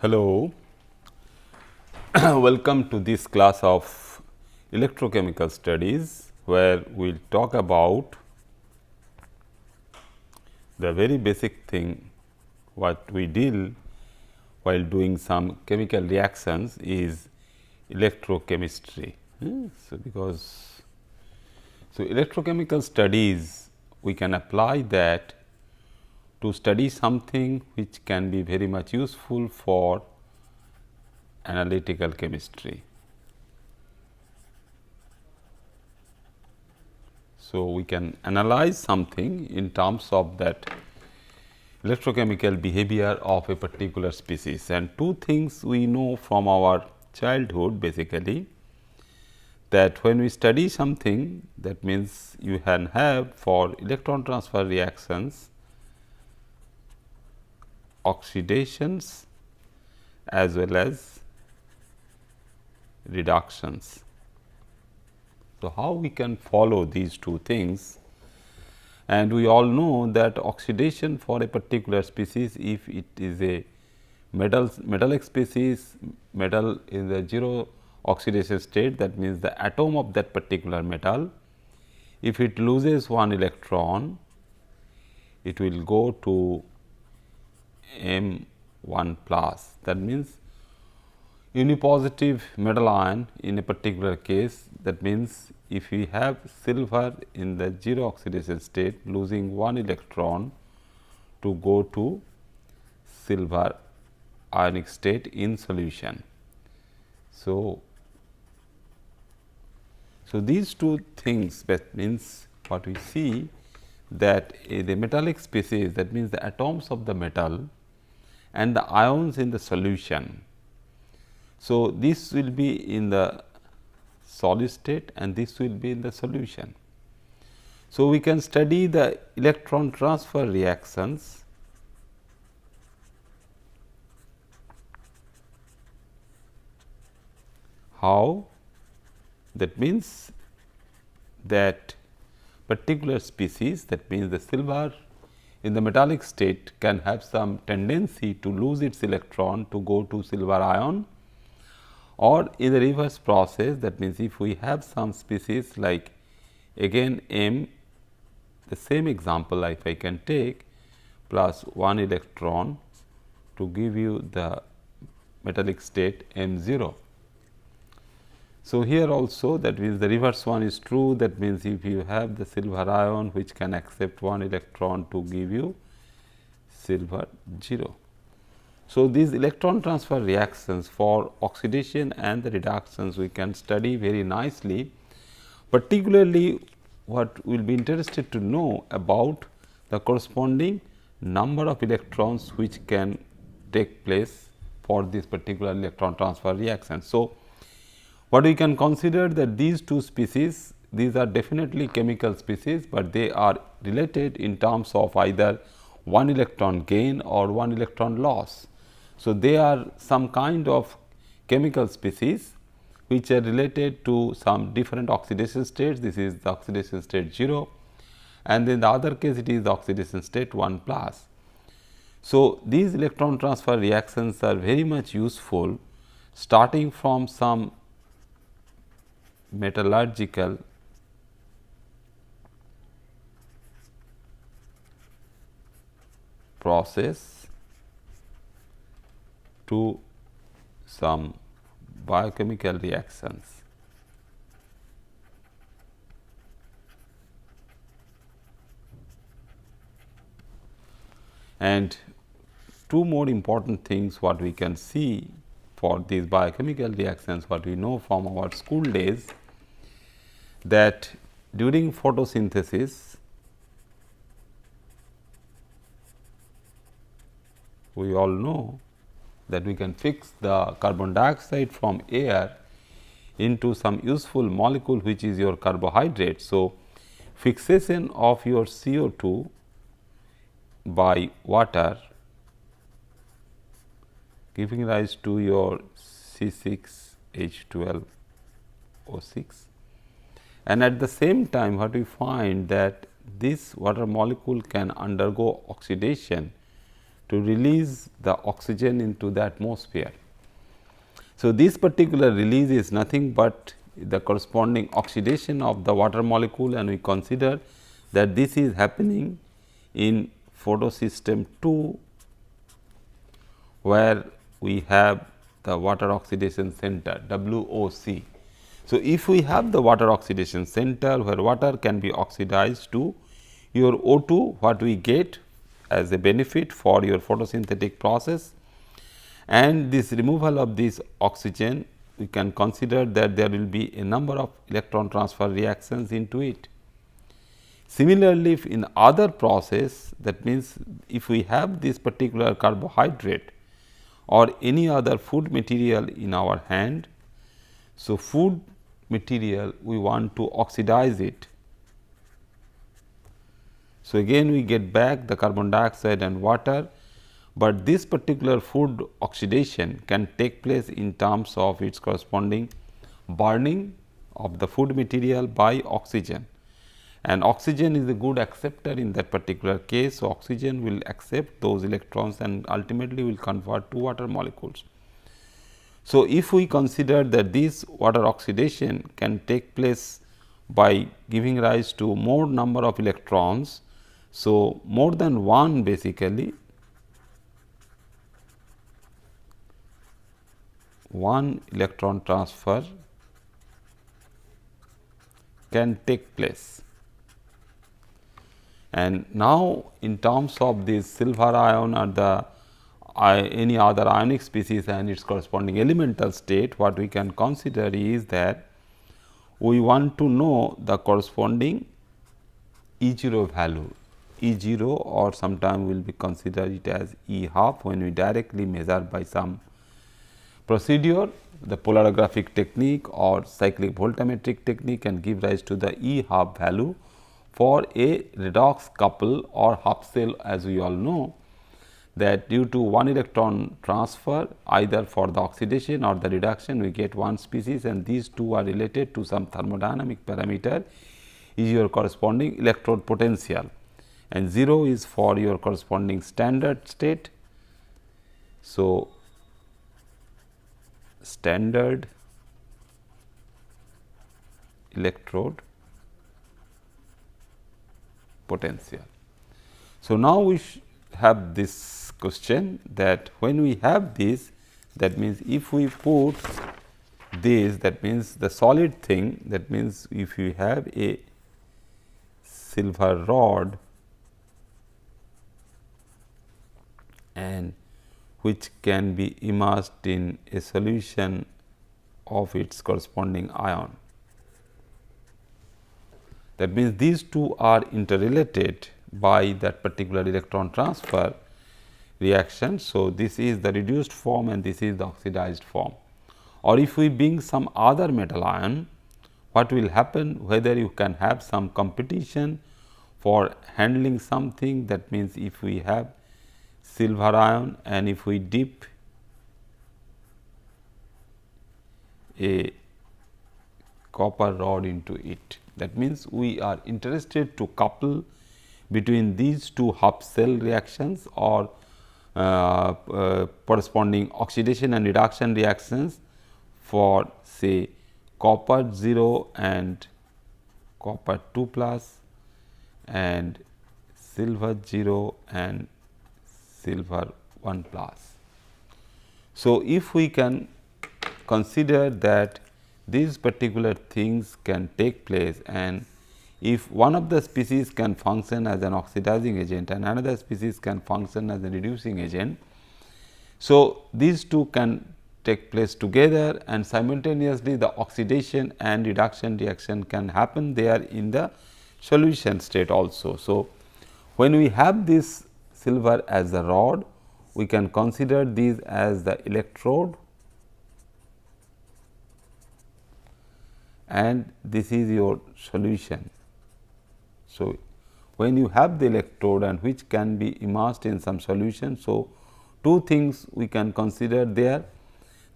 Hello, welcome to this class of electrochemical studies, where we will talk about the very basic thing what we deal while doing some chemical reactions is electrochemistry. So electrochemical studies, we can apply that to study something which can be very much useful for analytical chemistry. So, we can analyze something in terms of that electrochemical behavior of a particular species, and two things we know from our childhood basically, that when we study something, that means you can have for electron transfer reactions oxidations as well as reductions. So, how we can follow these two things? And we all know that oxidation for a particular species, if it is a metallic species, metal in the zero oxidation state, that means the atom of that particular metal, if it loses one electron, it will go to M1 plus. That means unipositive metal ion in a particular case, that means if we have silver in the zero oxidation state losing one electron to go to silver ionic state in solution. So, these two things, that means what we see that the metallic species, that means the atoms of the metal and the ions in the solution. So, this will be in the solid state and this will be in the solution. So, we can study the electron transfer reactions how, that means that particular species, that means the silver in the metallic state can have some tendency to lose its electron to go to silver ion, or in the reverse process, that means if we have some species like again M, the same example if I can take plus one electron to give you the metallic state M0. So, here also that means the reverse one is true, that means if you have the silver ion which can accept one electron to give you silver 0. So, these electron transfer reactions for oxidation and the reductions we can study very nicely, particularly what we will be interested to know about the corresponding number of electrons which can take place for this particular electron transfer reaction. So, what we can consider that these two species, these are definitely chemical species, but they are related in terms of either one electron gain or one electron loss. So, they are some kind of chemical species which are related to some different oxidation states. This is the oxidation state 0 and then the other case it is the oxidation state 1 plus. So, these electron transfer reactions are very much useful starting from some metallurgical process to some biochemical reactions. And two more important things what we can see for these biochemical reactions, what we know from our school days, that during photosynthesis we all know that we can fix the carbon dioxide from air into some useful molecule which is your carbohydrate. So, fixation of your CO2 by water giving rise to your C6H12O6, and at the same time what we find that this water molecule can undergo oxidation to release the oxygen into the atmosphere. So, this particular release is nothing but the corresponding oxidation of the water molecule, and we consider that this is happening in photosystem 2, where we have the water oxidation center WOC. So, if we have the water oxidation center where water can be oxidized to your O2, what we get as a benefit for your photosynthetic process, and this removal of this oxygen, we can consider that there will be a number of electron transfer reactions into it. Similarly, if in other process, that means if we have this particular carbohydrate or any other food material in our hand, so food material we want to oxidize it. So, again we get back the carbon dioxide and water, but this particular food oxidation can take place in terms of its corresponding burning of the food material by oxygen, and oxygen is a good acceptor in that particular case. So, oxygen will accept those electrons and ultimately will convert to water molecules. So, if we consider that this water oxidation can take place by giving rise to more number of electrons, so more than one basically, one electron transfer can take place. And now, in terms of this silver ion or the any other ionic species and its corresponding elemental state, what we can consider is that we want to know the corresponding E0 value, E0, or sometime we will be consider it as E half when we directly measure by some procedure, the polarographic technique or cyclic voltammetric technique can give rise to the E half value for a redox couple or half cell, as we all know that due to one electron transfer either for the oxidation or the reduction, we get one species, and these two are related to some thermodynamic parameter is your corresponding electrode potential, and 0 is for your corresponding standard state. So, standard electrode potential. So, now we have this question that when we have this, that means if we put this, that means the solid thing, that means if you have a silver rod and which can be immersed in a solution of its corresponding ion. That means these two are interrelated by that particular electron transfer reaction. So, this is the reduced form and this is the oxidized form. Or if we bring some other metal ion, what will happen, whether you can have some competition for handling something, that means if we have silver ion and if we dip a copper rod into it, that means we are interested to couple between these two half cell reactions or corresponding oxidation and reduction reactions for say copper 0 and copper 2 plus and silver 0 and silver 1 plus. So, if we can consider that these particular things can take place, and if one of the species can function as an oxidizing agent and another species can function as a reducing agent. So, these two can take place together and simultaneously the oxidation and reduction reaction can happen there in the solution state also. So, when we have this silver as the rod, we can consider these as the electrode and this is your solution. So, when you have the electrode and which can be immersed in some solution. So, two things we can consider there,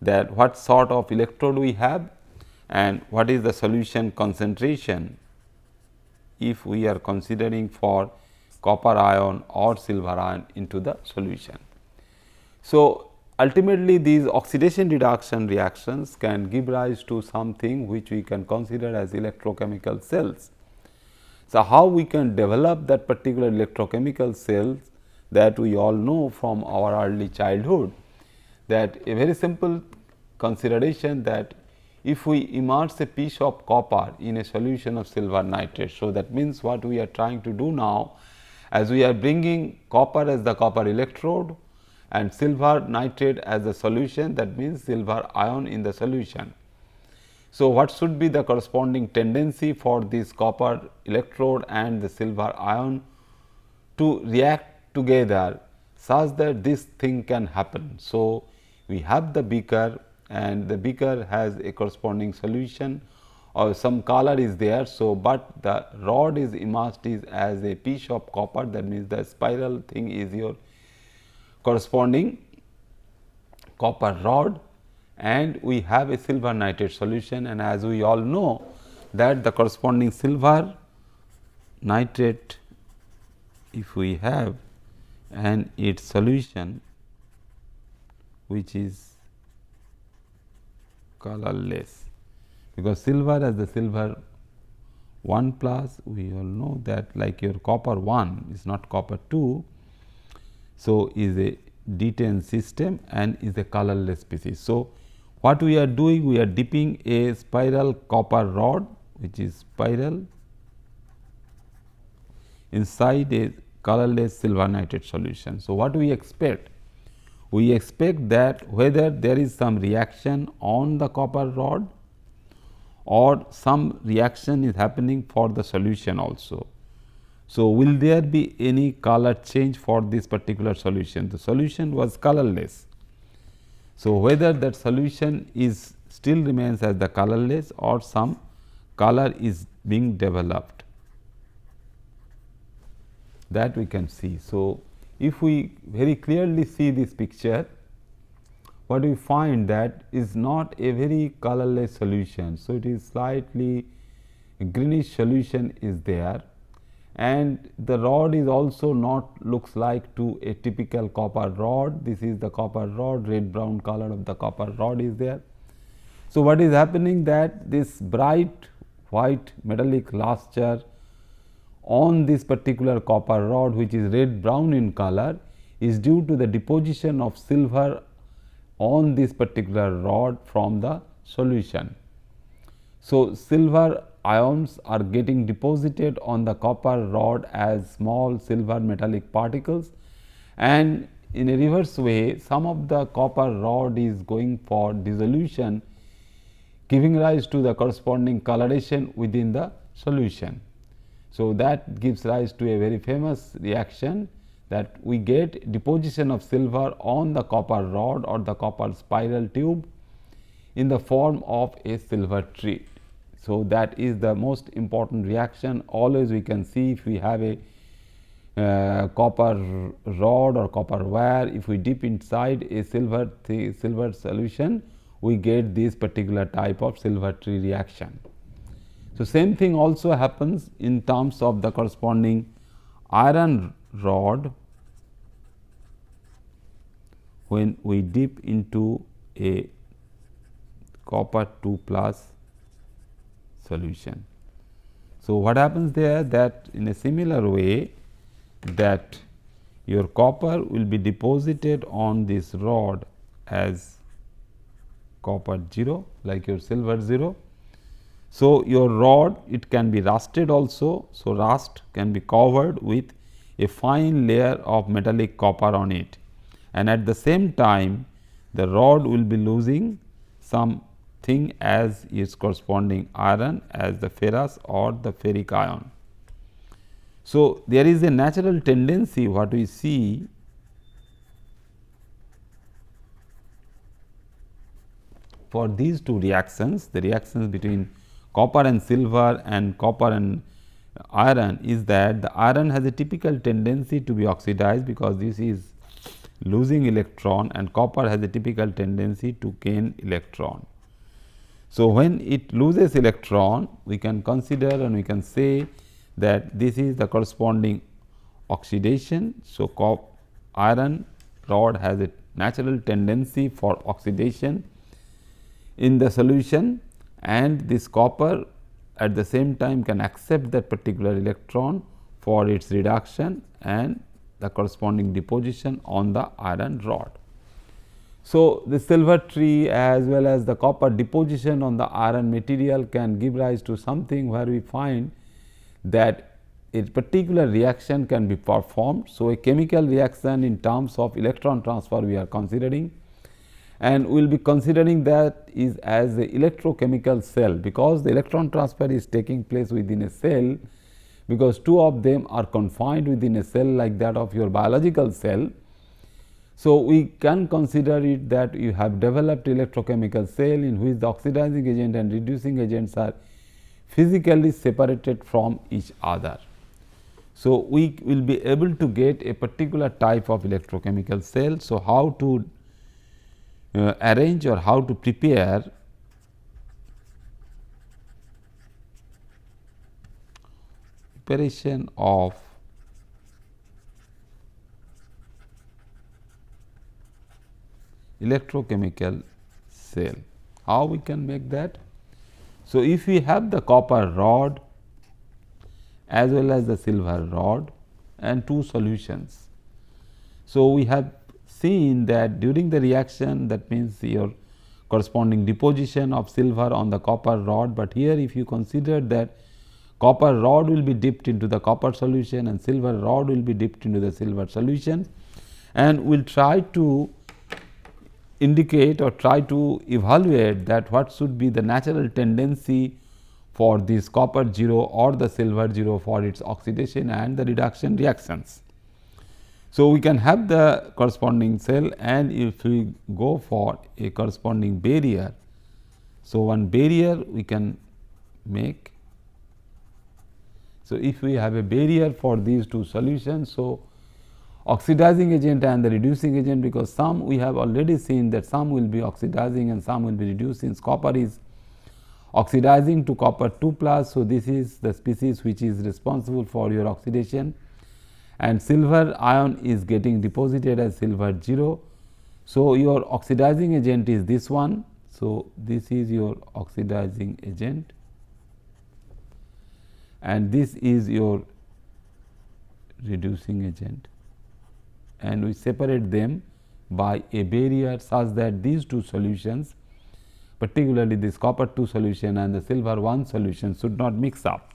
that what sort of electrode we have and what is the solution concentration if we are considering for copper ion or silver ion into the solution. So, ultimately these oxidation reduction reactions can give rise to something which we can consider as electrochemical cells. So, how we can develop that particular electrochemical cells, that we all know from our early childhood, that a very simple consideration that if we immerse a piece of copper in a solution of silver nitrate. So, that means what we are trying to do now, as we are bringing copper as the copper electrode and silver nitrate as the solution, that means silver ion in the solution. So, what should be the corresponding tendency for this copper electrode and the silver ion to react together such that this thing can happen. So, we have the beaker and the beaker has a corresponding solution or some color is there. So, but the rod is immersed is as a piece of copper, that means the spiral thing is your corresponding copper rod, and we have a silver nitrate solution, and as we all know that the corresponding silver nitrate, if we have and its solution which is colorless, because silver as the silver 1 plus, we all know that like your copper 1 is not copper 2. So, is a D10 system and is a colorless species. So, what we are doing, we are dipping a spiral copper rod which is spiral inside a colorless silver nitrate solution. So, what we expect? We expect that whether there is some reaction on the copper rod or some reaction is happening for the solution also. So, will there be any color change for this particular solution? The solution was colorless. So, whether that solution is still remains as the colorless or some color is being developed, that we can see. So, if we very clearly see this picture, what we find that is not a very colorless solution. So, it is slightly greenish solution is there, and the rod is also not looks like to a typical copper rod. This is the copper rod, red brown color of the copper rod is there. So, what is happening that this bright white metallic luster on this particular copper rod, which is red brown in color, is due to the deposition of silver on this particular rod from the solution. So, silver ions are getting deposited on the copper rod as small silver metallic particles, and in a reverse way some of the copper rod is going for dissolution, giving rise to the corresponding coloration within the solution. So, that gives rise to a very famous reaction, that we get deposition of silver on the copper rod or the copper spiral tube in the form of a silver tree. So, that is the most important reaction. Always we can see if we have a copper rod or copper wire, if we dip inside a silver solution, we get this particular type of silver tree reaction. So, same thing also happens in terms of the corresponding iron rod when we dip into a copper 2 plus solution. So, what happens there, that in a similar way that your copper will be deposited on this rod as copper 0 like your silver 0. So, your rod, it can be rusted also. So, rust can be covered with a fine layer of metallic copper on it, and at the same time the rod will be losing something as its corresponding iron as the ferrous or the ferric ion. So, there is a natural tendency what we see for these two reactions, the reactions between copper and silver and copper and iron, is that the iron has a typical tendency to be oxidized because this is losing electron, and copper has a typical tendency to gain electron. So, when it loses electron, we can consider and we can say that this is the corresponding oxidation. So, iron rod has a natural tendency for oxidation in the solution, and this copper at the same time can accept that particular electron for its reduction and the corresponding deposition on the iron rod. So, the silver tree as well as the copper deposition on the iron material can give rise to something where we find that a particular reaction can be performed. So, a chemical reaction in terms of electron transfer we are considering, and we will be considering that is as a electrochemical cell, because the electron transfer is taking place within a cell, because two of them are confined within a cell like that of your biological cell. So, we can consider it that you have developed electrochemical cell in which the oxidizing agent and reducing agents are physically separated from each other. So, we will be able to get a particular type of electrochemical cell. So, how to arrange or how to prepare preparation of electrochemical cell. How we can make that? So, if we have the copper rod as well as the silver rod and two solutions. So, we have seen that during the reaction, that means your corresponding deposition of silver on the copper rod, but here if you consider that copper rod will be dipped into the copper solution and silver rod will be dipped into the silver solution, and we will try to indicate or try to evaluate that what should be the natural tendency for this copper 0 or the silver 0 for its oxidation and the reduction reactions. So, we can have the corresponding cell, and if we go for a corresponding barrier. So, one barrier we can make. So, if we have a barrier for these two solutions. So, oxidizing agent and the reducing agent, because some we have already seen that some will be oxidizing and some will be reduced, since copper is oxidizing to copper 2 plus. So, this is the species which is responsible for your oxidation, and silver ion is getting deposited as silver 0. So, your oxidizing agent is this one. So, this is your oxidizing agent and this is your reducing agent, and we separate them by a barrier such that these two solutions, particularly this copper 2 solution and the silver 1 solution, should not mix up.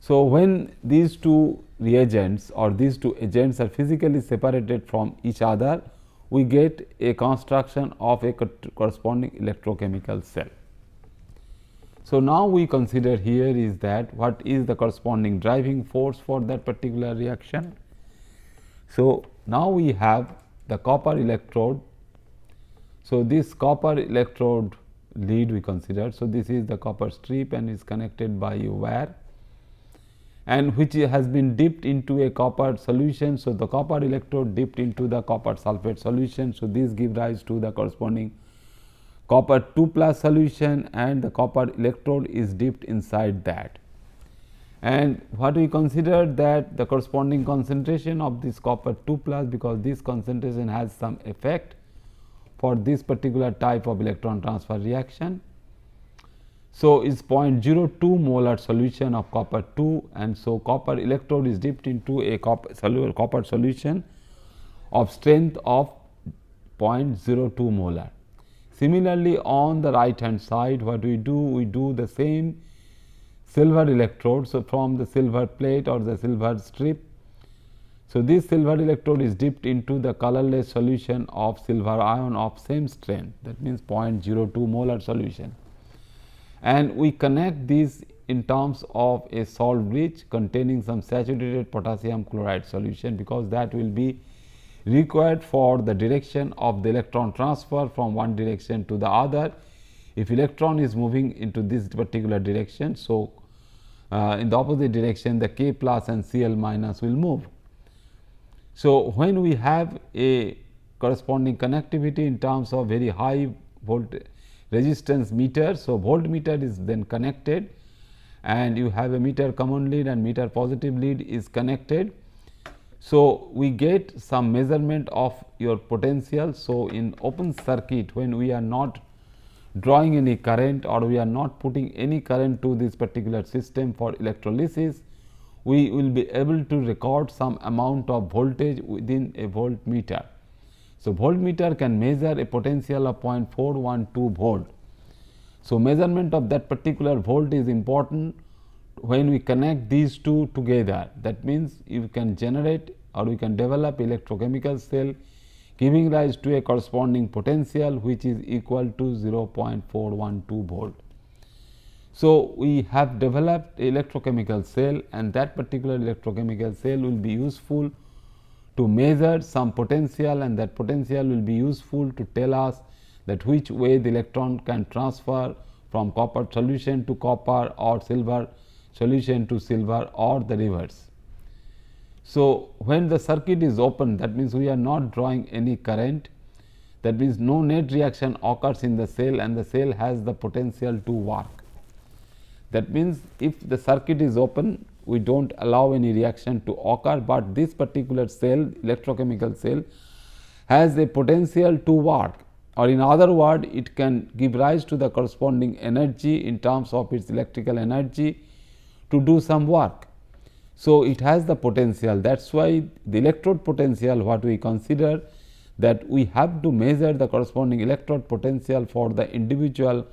So, when these two reagents or these two agents are physically separated from each other, we get a construction of a corresponding electrochemical cell. So, now we consider here is that what is the corresponding driving force for that particular reaction. So, now we have the copper electrode. So, this copper electrode lead we consider. So, this is the copper strip and is connected by a wire, and which has been dipped into a copper solution. So, the copper electrode dipped into the copper sulphate solution. So, this gives rise to the corresponding copper 2 plus solution, and the copper electrode is dipped inside that. And what we consider that the corresponding concentration of this copper 2 plus, because this concentration has some effect for this particular type of electron transfer reaction. So, is 0.02 molar solution of copper 2, and so copper electrode is dipped into a copper solution of strength of 0.02 molar. Similarly, on the right hand side, what we do? We do the same silver electrode. So, from the silver plate or the silver strip. So, this silver electrode is dipped into the colorless solution of silver ion of same strength, that means 0.02 molar solution, and we connect these in terms of a salt bridge containing some saturated potassium chloride solution, because that will be required for the direction of the electron transfer from one direction to the other. If electron is moving into this particular direction, so in the opposite direction the K plus and Cl minus will move. So, when we have a corresponding connectivity in terms of very high volt resistance meter. So, voltmeter is then connected, and you have a meter common lead and meter positive lead is connected. So, we get some measurement of your potential. So, in open circuit, when we are not drawing any current or we are not putting any current to this particular system for electrolysis, we will be able to record some amount of voltage within a voltmeter. So, voltmeter can measure a potential of 0.412 volt. So, measurement of that particular volt is important when we connect these two together. That means, you can generate or we can develop electrochemical cell giving rise to a corresponding potential which is equal to 0.412 volt. So, we have developed electrochemical cell, and that particular electrochemical cell will be useful to measure some potential, and that potential will be useful to tell us that which way the electron can transfer from copper solution to copper or silver solution to silver or the reverse. So, when the circuit is open, that means we are not drawing any current, that means no net reaction occurs in the cell and the cell has the potential to work. That means, if the circuit is open, we do not allow any reaction to occur, but this particular cell, electrochemical cell, has a potential to work, or in other words, it can give rise to the corresponding energy in terms of its electrical energy to do some work. So, it has the potential, that is why the electrode potential, what we consider, that we have to measure the corresponding electrode potential for the individual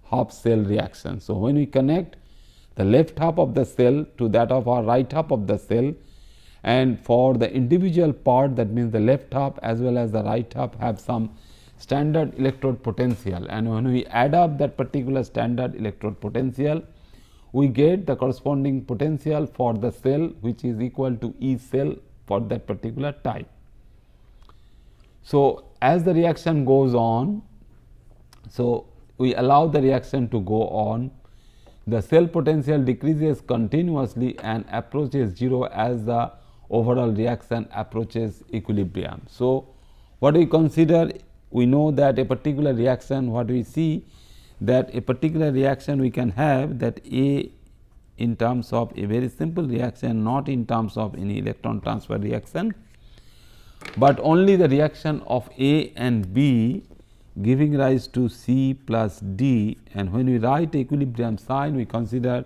half cell reaction. So, when we connect the left half of the cell to that of our right half of the cell, and for the individual part, that means the left half as well as the right half have some standard electrode potential, and when we add up that particular standard electrode potential, we get the corresponding potential for the cell which is equal to E cell for that particular type. So, as the reaction goes on, so we allow the reaction to go on, the cell potential decreases continuously and approaches 0 as the overall reaction approaches equilibrium. So, what we consider, we know that a particular reaction, what we see, that a particular reaction we can have that A in terms of a very simple reaction, not in terms of any electron transfer reaction, but only the reaction of A and B giving rise to C plus D, and when we write equilibrium sign, we consider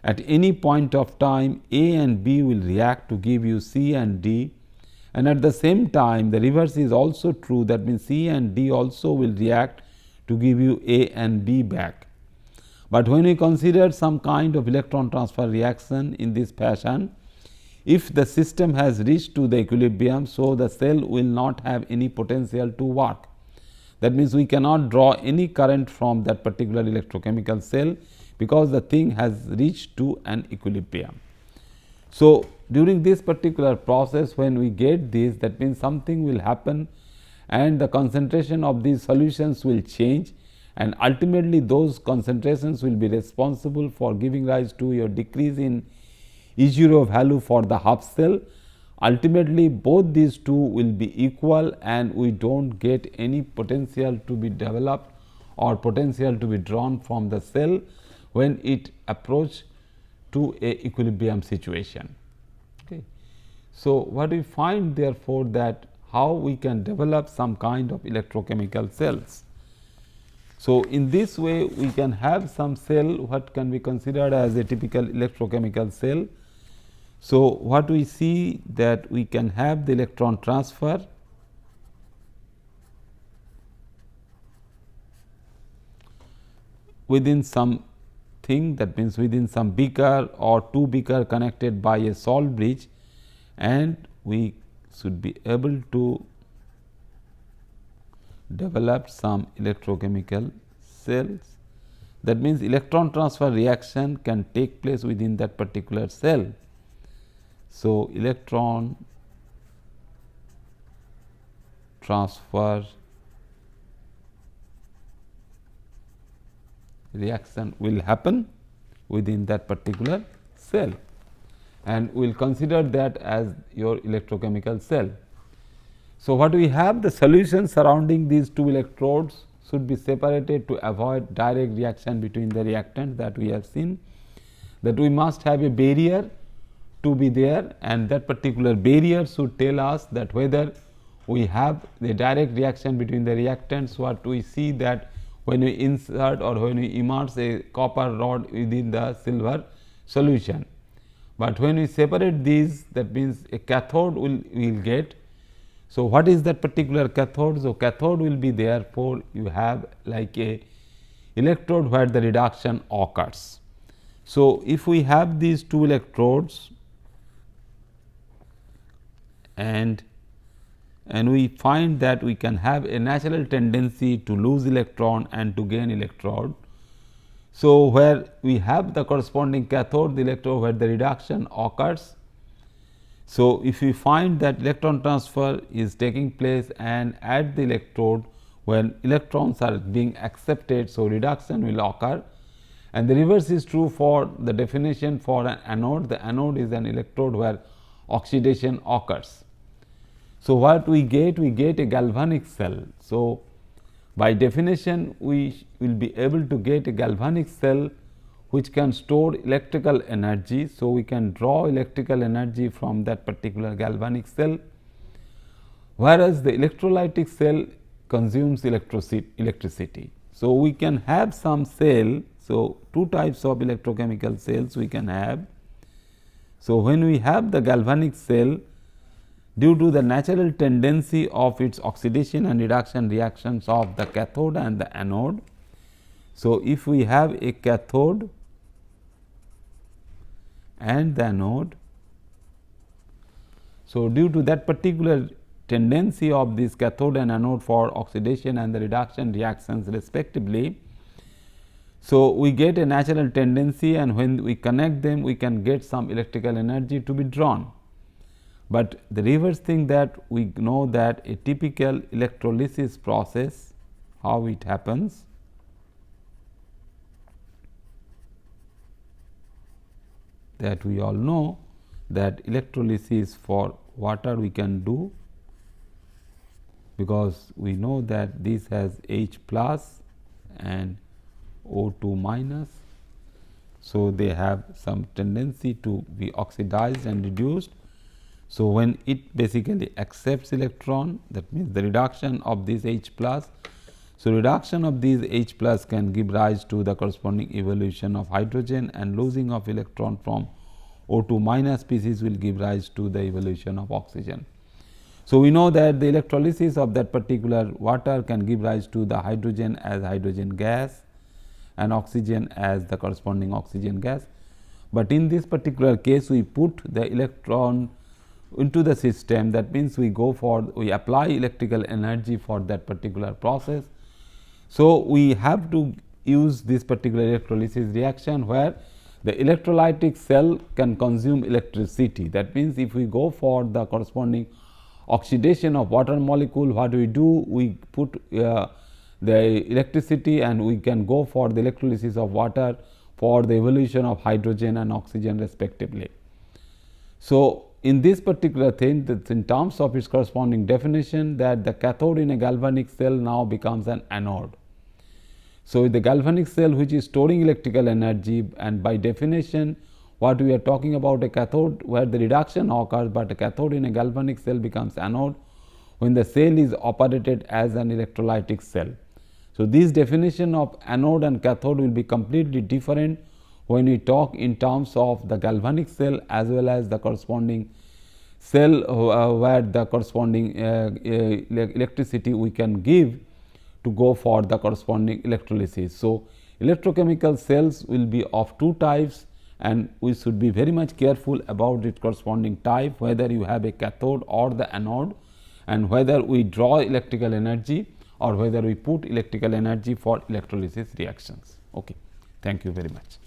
at any point of time A and B will react to give you C and D, and at the same time the reverse is also true, that means C and D also will react to give you A and B back. But when we consider some kind of electron transfer reaction in this fashion, if the system has reached to the equilibrium, so the cell will not have any potential to work. That means, we cannot draw any current from that particular electrochemical cell, because the thing has reached to an equilibrium. So, during this particular process, when we get this, that means something will happen and the concentration of these solutions will change, and ultimately those concentrations will be responsible for giving rise to your decrease in E0 value for the half cell. Ultimately, both these two will be equal and we do not get any potential to be developed or potential to be drawn from the cell when it approach to a equilibrium situation. Okay. So, what we find therefore, that how we can develop some kind of electrochemical cells. So, in this way we can have some cell what can be considered as a typical electrochemical cell. So, what we see that we can have the electron transfer within some thing, that means within some beaker or two beaker connected by a salt bridge, and we should be able to develop some electrochemical cells. That means, electron transfer reaction can take place within that particular cell. So, electron transfer reaction will happen within that particular cell, and we will consider that as your electrochemical cell. So, what we have, the solution surrounding these two electrodes should be separated to avoid direct reaction between the reactants, that we have seen, that we must have a barrier to be there, and that particular barrier should tell us that whether we have the direct reaction between the reactants. What we see that when we insert or when we immerse a copper rod within the silver solution, but when we separate these, that means a cathode will get. So, what is that particular cathode? So, cathode will be therefore, you have like a electrode where the reduction occurs. So, if we have these two electrodes and we find that we can have a natural tendency to lose electron and to gain electrode. So, where we have the corresponding cathode, the electrode where the reduction occurs. So, if we find that electron transfer is taking place and at the electrode when electrons are being accepted, so reduction will occur, and the reverse is true for the definition for an anode. The anode is an electrode where oxidation occurs. So, what we get? We get a galvanic cell. So, by definition we will be able to get a galvanic cell which can store electrical energy. So, we can draw electrical energy from that particular galvanic cell, whereas the electrolytic cell consumes electricity. So, we can have some cell. So, two types of electrochemical cells we can have. So, when we have the galvanic cell, due to the natural tendency of its oxidation and reduction reactions of the cathode and the anode. So, if we have a cathode and the anode, so due to that particular tendency of this cathode and anode for oxidation and the reduction reactions respectively, so we get a natural tendency, and when we connect them we can get some electrical energy to be drawn. But the reverse thing that we know that a typical electrolysis process, how it happens. That we all know that electrolysis for water we can do, because we know that this has H plus and O2 minus. So, they have some tendency to be oxidized and reduced. So, when it basically accepts electron, that means the reduction of this H plus. So, reduction of these H plus can give rise to the corresponding evolution of hydrogen, and losing of electron from O2 minus species will give rise to the evolution of oxygen. So, we know that the electrolysis of that particular water can give rise to the hydrogen as hydrogen gas and oxygen as the corresponding oxygen gas. But in this particular case, we put the electron into the system. That means, we apply electrical energy for that particular process. So, we have to use this particular electrolysis reaction where the electrolytic cell can consume electricity. That means, if we go for the corresponding oxidation of water molecule, what we do? We put the electricity, and we can go for the electrolysis of water for the evolution of hydrogen and oxygen respectively. So, in this particular thing, that in terms of its corresponding definition, that the cathode in a galvanic cell now becomes an anode. So, the galvanic cell which is storing electrical energy, and by definition what we are talking about a cathode where the reduction occurs, but a cathode in a galvanic cell becomes anode when the cell is operated as an electrolytic cell. So, this definition of anode and cathode will be completely different when we talk in terms of the galvanic cell as well as the corresponding cell where the corresponding electricity we can give to go for the corresponding electrolysis. So, electrochemical cells will be of two types, and we should be very much careful about its corresponding type, whether you have a cathode or the anode, and whether we draw electrical energy or whether we put electrical energy for electrolysis reactions. Okay. Thank you very much.